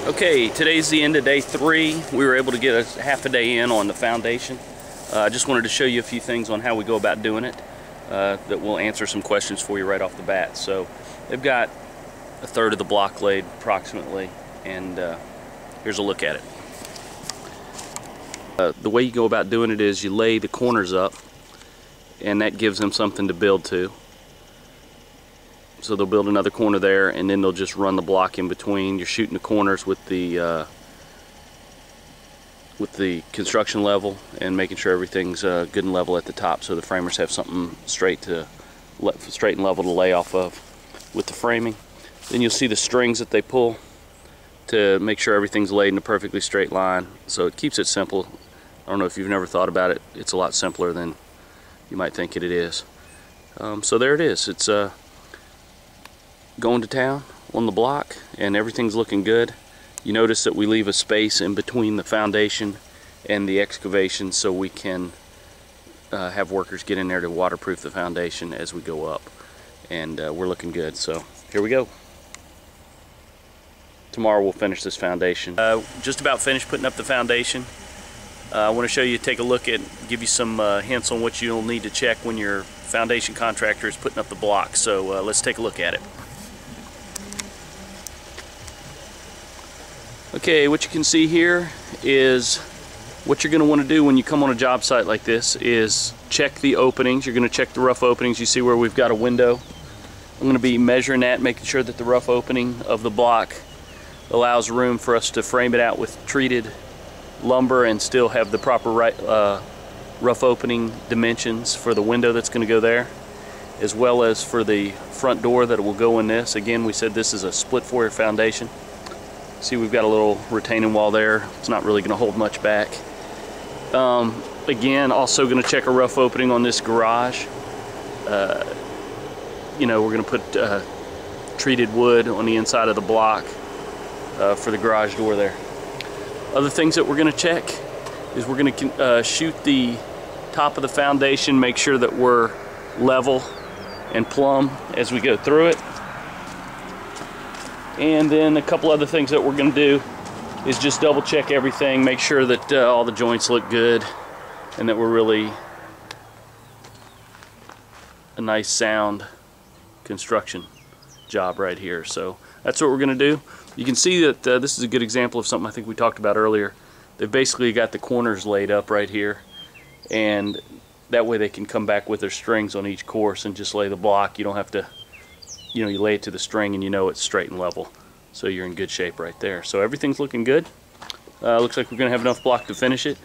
Okay, today's the end of day 3. We were able to get a half a day in on the foundation. I just wanted to show you a few things on how we go about doing it that will answer some questions for you right off the bat. So they've got a third of the block laid approximately, and here's a look at it. The way you go about doing it is you lay the corners up, and that gives them something to build to. So they'll build another corner there, and then they'll just run the block in between. You're shooting the corners with the construction level and making sure everything's good and level at the top, so the framers have something straight and level to lay off of with the framing. Then you'll see the strings that they pull to make sure everything's laid in a perfectly straight line. So it keeps it simple. I don't know if you've never thought about it. It's a lot simpler than you might think it is. So there it is. It's going to town on the block, and everything's looking good. You notice that we leave a space in between the foundation and the excavation so we can have workers get in there to waterproof the foundation as we go up, and we're looking good. So here we go. Tomorrow we'll finish this foundation. Just about finished putting up the foundation. I want to show you, take a look at, give you some hints on what you'll need to check when your foundation contractor is putting up the block. So let's take a look at it. Okay, what you can see here is what you're going to want to do when you come on a job site like this is check the openings. You're going to check the rough openings. You see where we've got a window. I'm going to be measuring that, making sure that the rough opening of the block allows room for us to frame it out with treated lumber and still have the proper rough opening dimensions for the window that's going to go there, as well as for the front door that will go in this. Again, we said this is a split foyer foundation. See, we've got a little retaining wall there. It's not really going to hold much back. Again, also going to check a rough opening on this garage. You know, we're going to put treated wood on the inside of the block for the garage door there. Other things that we're going to check is we're going to shoot the top of the foundation, make sure that we're level and plumb as we go through it. And then a couple other things that we're going to do is just double check everything, make sure that all the joints look good and that we're really a nice sound construction job right here. So that's what we're going to do. You can see that this is a good example of something I think we talked about earlier. They've basically got the corners laid up right here, and that way they can come back with their strings on each course and just lay the block. You don't have to, you know, you lay it to the string and you know it's straight and level, so you're in good shape right there. So everything's looking good. Looks like we're going to have enough block to finish it,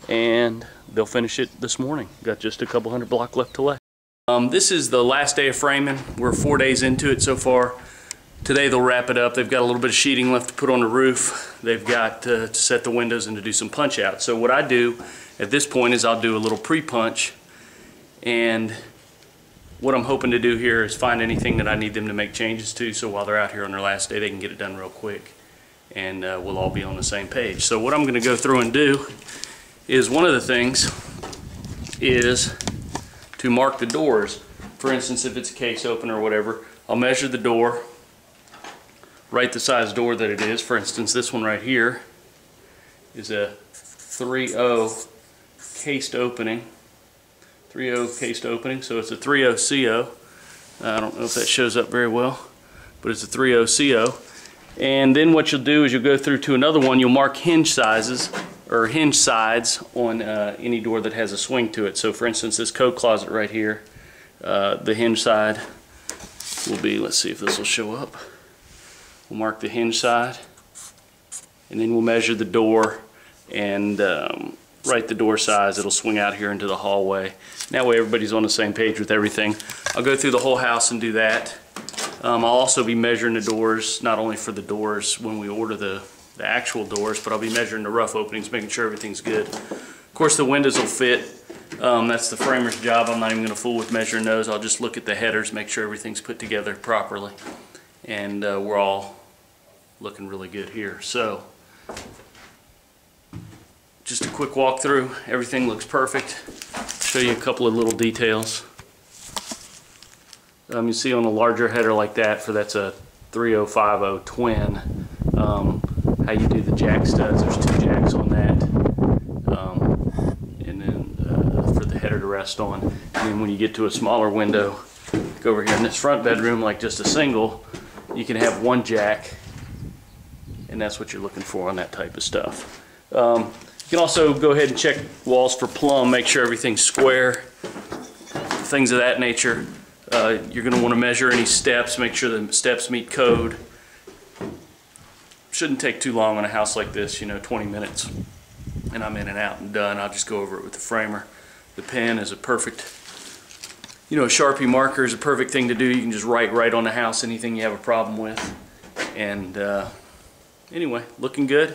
and they'll finish it this morning. Got just a couple hundred block left to lay. This is the last day of framing. We're 4 days into it so far. Today they'll wrap it up. They've got a little bit of sheeting left to put on the roof. They've got to set the windows and to do some punch out. So what I do at this point is I'll do a little pre-punch, and what I'm hoping to do here is find anything that I need them to make changes to, so while they're out here on their last day they can get it done real quick, and we'll all be on the same page. So what I'm going to go through and do is, one of the things is to mark the doors. For instance, if it's a case opener or whatever, I'll measure the door, write the size door that it is. For instance, this one right here is a 3/0 cased opening. 3/0 cased opening, so it's a 3/0 CO. I don't know if that shows up very well, but it's a 3/0 CO. And then what you'll do is you'll go through to another one. You'll mark hinge sizes or hinge sides on any door that has a swing to it. So for instance, this coat closet right here, the hinge side will be, let's see if this will show up. We'll mark the hinge side, and then we'll measure the door and write the door size. It'll swing out here into the hallway. That way everybody's on the same page with everything. I'll go through the whole house and do that. I'll also be measuring the doors, not only for the doors when we order the actual doors, but I'll be measuring the rough openings, making sure everything's good. Of course, the windows will fit. That's the framer's job. I'm not even going to fool with measuring those. I'll just look at the headers, make sure everything's put together properly, and we're all looking really good here. So just a quick walkthrough. Everything looks perfect. Show you a couple of little details. You see on a larger header like that, that's a 3050 twin, how you do the jack studs. There's 2 jacks on that, and then for the header to rest on. And then when you get to a smaller window, go over here in this front bedroom, like just a single, you can have 1 jack, and that's what you're looking for on that type of stuff. You can also go ahead and check walls for plumb, make sure everything's square, things of that nature. You're going to want to measure any steps, make sure the steps meet code. Shouldn't take too long on a house like this, 20 minutes, and I'm in and out and done. I'll just go over it with the framer. The pen is a perfect, a Sharpie marker is a perfect thing to do. You can just write right on the house anything you have a problem with. And anyway, looking good.